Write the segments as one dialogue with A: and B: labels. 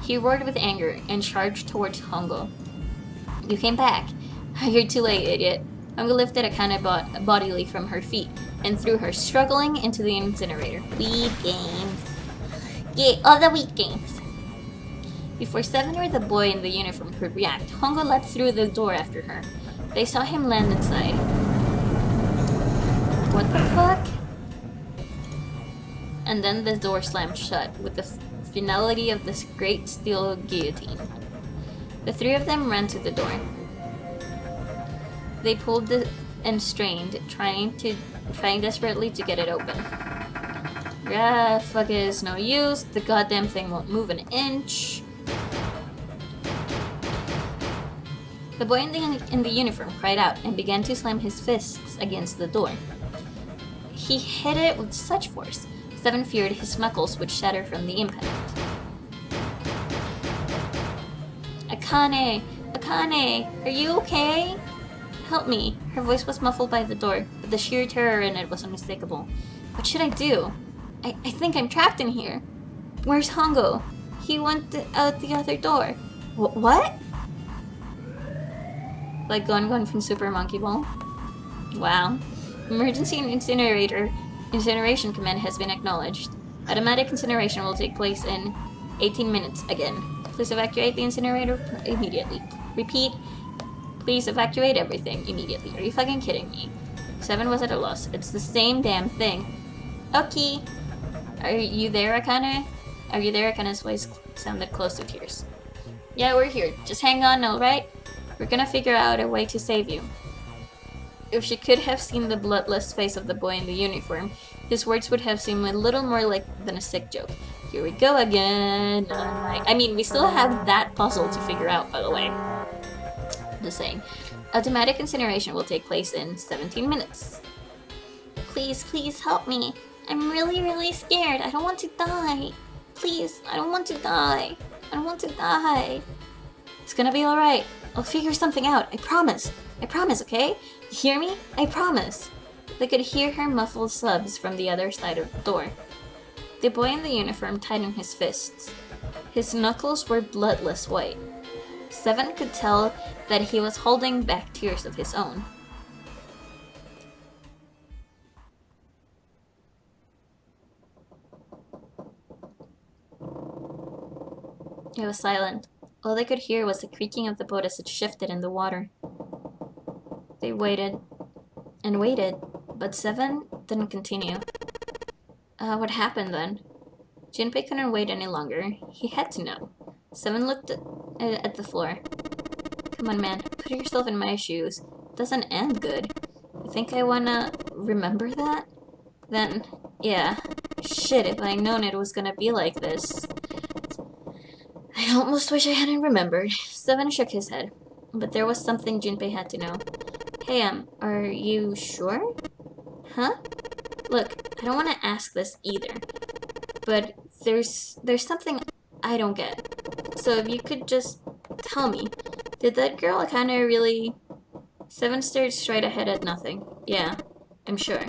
A: He roared with anger and charged towards Hongo. You came back. You're too late, idiot. Hongo lifted Akane bodily from her feet and threw her struggling into the incinerator. Weak games. Yeah, all the weak games. Before Seven or the boy in the uniform could react, Hongo leapt through the door after her. They saw him land inside. What the fuck? And then the door slammed shut with the finality of this great steel guillotine. The three of them ran to the door. They pulled and strained, trying desperately to get it open. Ah, fuck it, it's no use. The goddamn thing won't move an inch. The boy in the uniform cried out and began to slam his fists against the door. He hit it with such force, Seven feared his knuckles would shatter from the impact. Akane! Akane! Are you okay? Help me. Her voice was muffled by the door, but the sheer terror in it was unmistakable. What should I do? I think I'm trapped in here. Where's Hongo? He went out the other door. What? Like Gon from Super Monkey Ball? Wow. Emergency incineration command has been acknowledged. Automatic incineration will take place in 18 minutes again. Please evacuate the incinerator immediately. Repeat, please evacuate everything immediately. Are you fucking kidding me? Seven was at a loss. It's the same damn thing. Okay. Are you there, Akane? Are you there? Akane's voice sounded close to tears. Yeah, we're here. Just hang on, alright? We're gonna figure out a way to save you. If she could have seen the bloodless face of the boy in the uniform, his words would have seemed a little more than a sick joke. Here we go again. I mean, we still have that puzzle to figure out, by the way. Just saying. Automatic incineration will take place in 17 minutes. Please, please help me. I'm really, really scared. I don't want to die. Please, I don't want to die. I don't want to die. It's gonna be alright. I'll figure something out. I promise. I promise, okay? You hear me? I promise. They could hear her muffled sobs from the other side of the door. The boy in the uniform tightened his fists. His knuckles were bloodless white. Seven could tell that he was holding back tears of his own. It was silent. All they could hear was the creaking of the boat as it shifted in the water. They waited and waited, but Seven didn't continue. What happened then? Junpei couldn't wait any longer. He had to know. Seven looked at the floor. Come on, man. Put yourself in my shoes. It doesn't end good. You think I wanna remember that? Then, yeah. Shit, if I'd known it was gonna be like this. I almost wish I hadn't remembered. Seven shook his head. But there was something Junpei had to know. Hey, are you sure? Huh? Look, I don't want to ask this either. But there's something I don't get. So if you could just tell me, did that girl kinda really... Seven stared straight ahead at nothing. Yeah, I'm sure.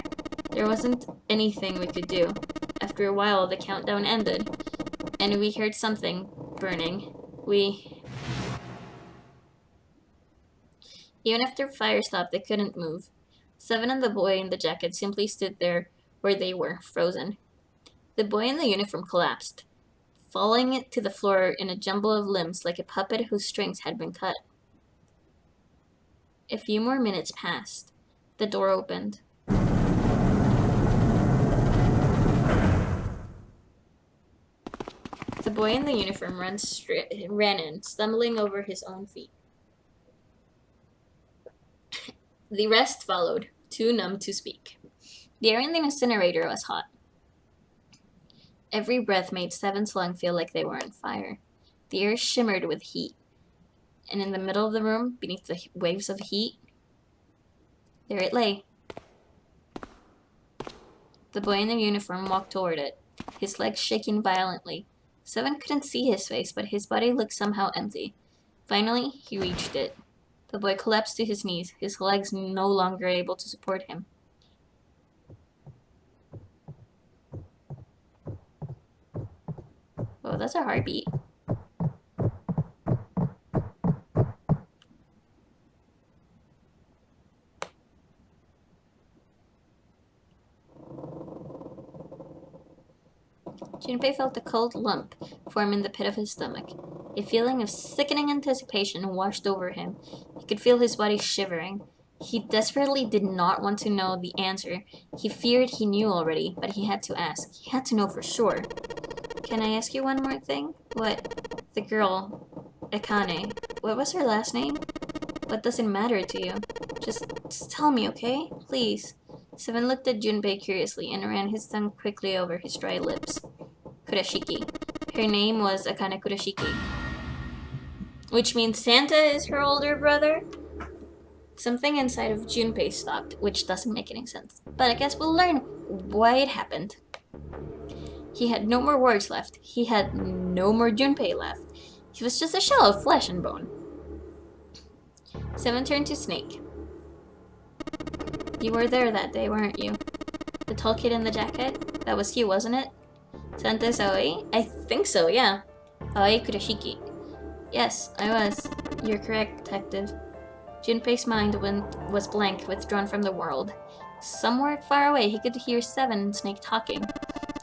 A: There wasn't anything we could do. After a while, the countdown ended. And we heard something burning. Even after fire stopped, they couldn't move. Seven and the boy in the jacket simply stood there where they were, frozen. The boy in the uniform collapsed, falling to the floor in a jumble of limbs like a puppet whose strings had been cut. A few more minutes passed. The door opened. The boy in the uniform ran in, stumbling over his own feet. The rest followed, too numb to speak. The air in the incinerator was hot. Every breath made Seven's lungs feel like they were on fire. The air shimmered with heat. And in the middle of the room, beneath the waves of heat, there it lay. The boy in the uniform walked toward it, his legs shaking violently. Seven couldn't see his face, but his body looked somehow empty. Finally, he reached it. The boy collapsed to his knees, his legs no longer able to support him. Oh, that's a heartbeat. Junpei felt a cold lump form in the pit of his stomach. A feeling of sickening anticipation washed over him. He could feel his body shivering. He desperately did not want to know the answer. He feared he knew already, but he had to ask. He had to know for sure. Can I ask you one more thing? What? The girl, Akane, what was her last name? What does it matter to you? Just tell me, okay? Please. Seven looked at Junpei curiously and ran his tongue quickly over his dry lips. Kurashiki. Her name was Akane Kurashiki. Which means Santa is her older brother? Something inside of Junpei stopped, which doesn't make any sense. But I guess we'll learn why it happened. He had no more words left. He had no more Junpei left. He was just a shell of flesh and bone. Seven turned to Snake. You were there that day, weren't you? The tall kid in the jacket? That was you, wasn't it? Santa's Aoi? I think so, yeah. Aoi Kurashiki. Yes, I was. You're correct, detective. Junpei's mind was blank, withdrawn from the world. Somewhere far away, he could hear Seven and Snake talking.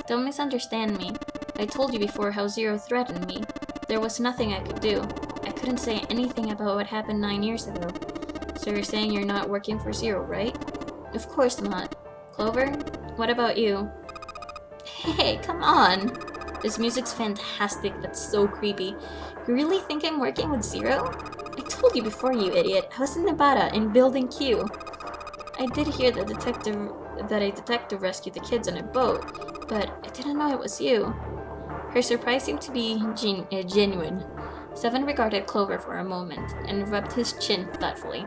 A: Don't misunderstand me. I told you before how Zero threatened me. There was nothing I could do. I couldn't say anything about what happened 9 years ago. So you're saying you're not working for Zero, right? Of course not. Clover, what about you? Hey, come on! This music's fantastic, but so creepy. You really think I'm working with Zero? I told you before, you idiot. I was in Nevada, in Building Q. I did hear that a detective rescued the kids on a boat, but I didn't know it was you. Her surprise seemed to be genuine. Seven regarded Clover for a moment, and rubbed his chin thoughtfully.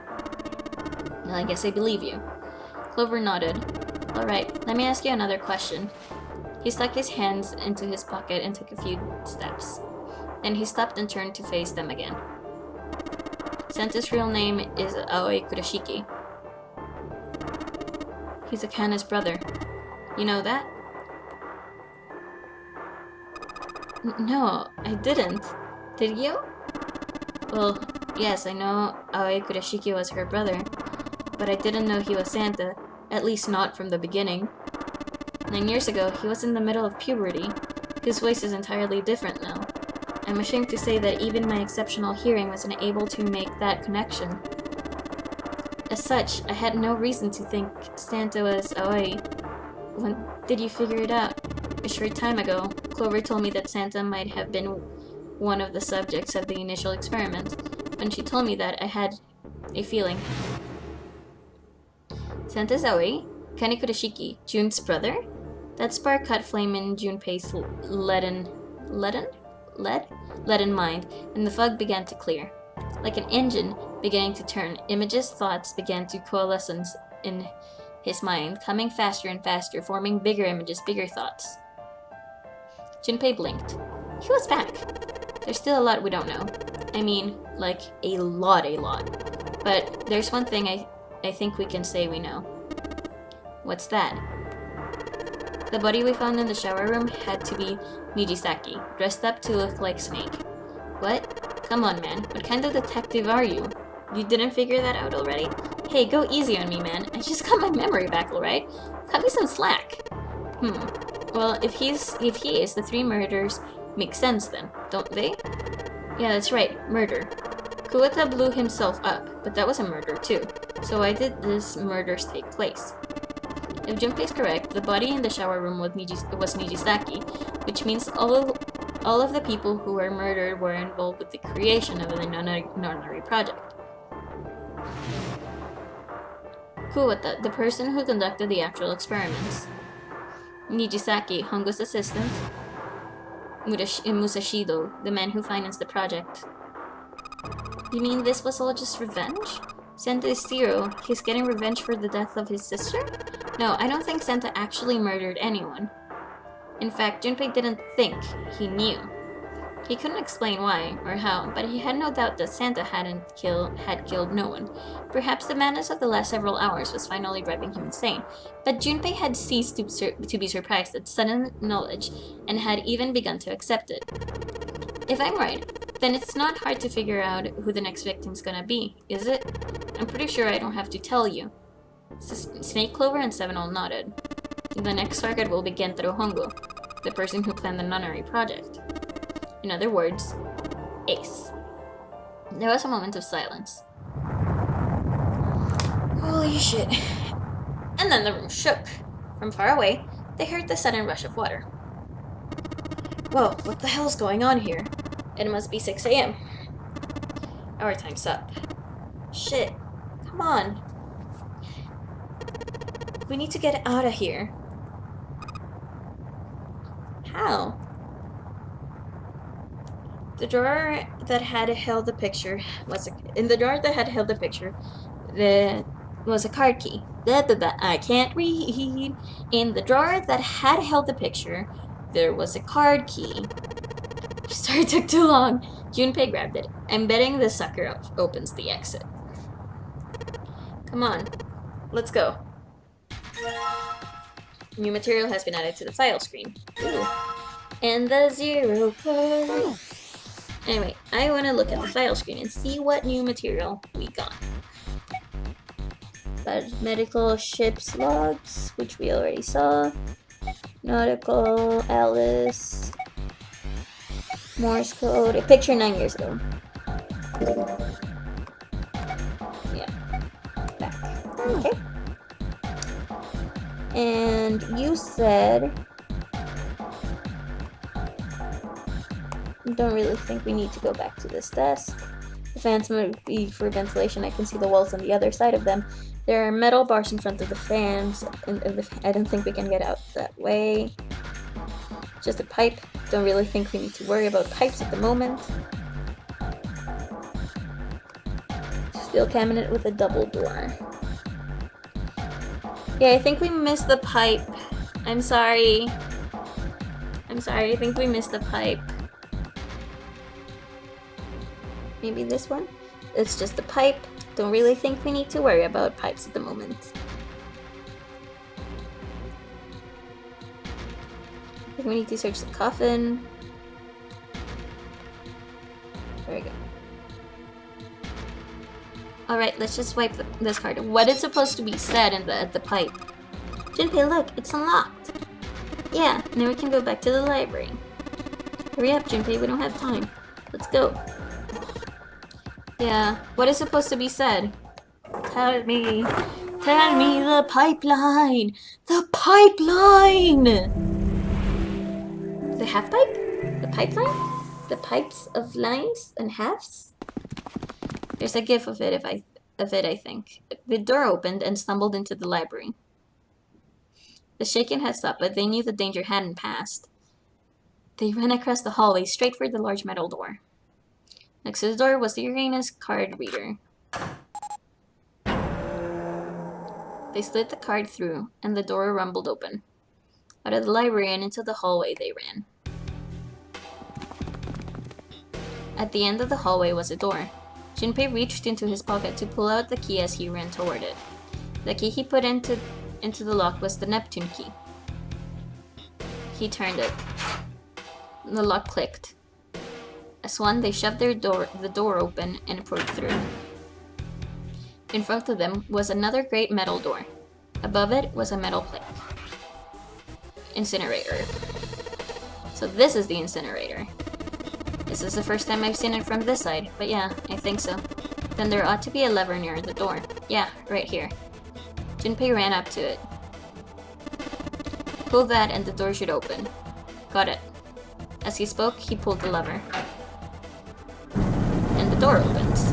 A: Well, I guess I believe you. Clover nodded. Alright, let me ask you another question. He stuck his hands into his pocket and took a few steps. Then he stopped and turned to face them again. Santa's real name is Aoi Kurashiki. He's Akane's brother. You know that? No, I didn't. Did you? Well, yes, I know Aoi Kurashiki was her brother, but I didn't know he was Santa, at least not from the beginning. 9 years ago, he was in the middle of puberty. His voice is entirely different now. I'm ashamed to say that even my exceptional hearing wasn't able to make that connection. As such, I had no reason to think Santa was Aoi. When did you figure it out? A short time ago, Clover told me that Santa might have been one of the subjects of the initial experiment. When she told me that, I had a feeling. Santa's Aoi? Kane Kurashiki, Jun's brother? That spark cut flame in Junpei's leaden mind, and the fog began to clear. Like an engine beginning to turn, images, thoughts began to coalesce in his mind, coming faster and faster, forming bigger images, bigger thoughts. Junpei blinked. He was back. There's still a lot we don't know. I mean, like, a lot. But there's one thing I think we can say we know. What's that? The body we found in the shower room had to be Nijisaki, dressed up to look like Snake. What? Come on, man. What kind of detective are you? You didn't figure that out already? Hey, go easy on me, man. I just got my memory back, alright? Cut me some slack. Well, if he is, the 3 murders make sense then, don't they? Yeah, that's right. Murder. Kuwata blew himself up, but that was a murder too. So why did these murders take place? If Junpei is correct, the body in the shower room was Nijisaki, which means all of the people who were murdered were involved with the creation of the Nonary project. Kuwata, the person who conducted the actual experiments. Nijisaki, Hongo's assistant. Musashido, the man who financed the project. You mean this was all just revenge? Santa is Zero. He's getting revenge for the death of his sister? No, I don't think Santa actually murdered anyone. In fact, Junpei didn't think, he knew. He couldn't explain why or how, but he had no doubt that Santa had killed no one. Perhaps the madness of the last several hours was finally driving him insane, but Junpei had ceased to be surprised at sudden knowledge and had even begun to accept it. If I'm right, then it's not hard to figure out who the next victim's gonna be, is it? I'm pretty sure I don't have to tell you. Snake, Clover, and Seven all nodded. The next target will be Gentaro Hongo. the person who planned the nunnery project. In other words, Ace. There was a moment of silence. Holy shit. And then the room shook. From far away, they heard the sudden rush of water. Whoa, what the hell's going on here? It must be 6 a.m. Our time's up. Shit. Come on. We need to get out of here. How? The drawer that had held the picture was in the drawer that had held the picture. There was a card key. I can't read. In the drawer that had held the picture, there was a card key. Sorry, it took too long. Junpei grabbed it, and betting the sucker opens the exit. Come on, let's go. New material has been added to the file screen. Ooh. And the 0 code. Anyway, I want to look at the file screen and see what new material we got. Medical ship's logs, which we already saw. Nautical, Alice. Morse code. A picture 9 years ago. Yeah. Back. Okay. And you said... don't really think we need to go back to this desk. The fans might be for ventilation. I can see the walls on the other side of them. There are metal bars in front of the fans. I don't think we can get out that way. Just a pipe. Don't really think we need to worry about pipes at the moment. Steel cabinet with a double door. Yeah, I think we missed the pipe. I'm sorry. I think we missed the pipe. Maybe this one? It's just a pipe. Don't really think we need to worry about pipes at the moment. I think we need to search the coffin. There we go. Alright, let's just swipe this card. What is supposed to be said in the pipe? Junpei, look, it's unlocked. Yeah, now we can go back to the library. Hurry up, Junpei, we don't have time. Let's go. Yeah, what is supposed to be said? Tell me the pipeline! The pipeline! The half pipe? The pipeline? The pipes of lines and halves? There's a gif of it, I think. The door opened and stumbled into the library. The shaking had stopped, but they knew the danger hadn't passed. They ran across the hallway straight for the large metal door. Next to the door was the Uranus card reader. They slid the card through, and the door rumbled open. Out of the library and into the hallway they ran. At the end of the hallway was a door. Junpei reached into his pocket to pull out the key as he ran toward it. The key he put into the lock was the Neptune key. He turned it. The lock clicked. As one, they shoved the door open and poured through. In front of them was another great metal door. Above it was a metal plate. Incinerator. So this is the incinerator. This is the first time I've seen it from this side, but yeah, I think so. Then there ought to be a lever near the door. Yeah, right here. Junpei ran up to it. Pull that and the door should open. Got it. As he spoke, he pulled the lever. And the door opens.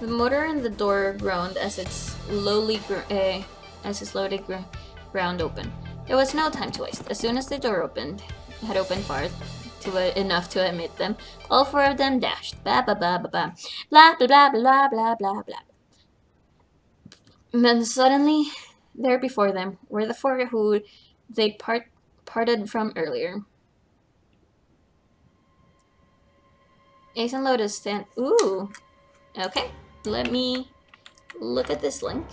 A: The motor in the door groaned as its slowly ground open. There was no time to waste. As soon as the door had opened far enough to admit them, all four of them dashed. Blah blah blah blah blah. Blah blah blah blah blah blah blah. And then suddenly, there before them were the four who they parted from earlier. Ace and Lotus stand. Ooh. Okay. Let me look at this link.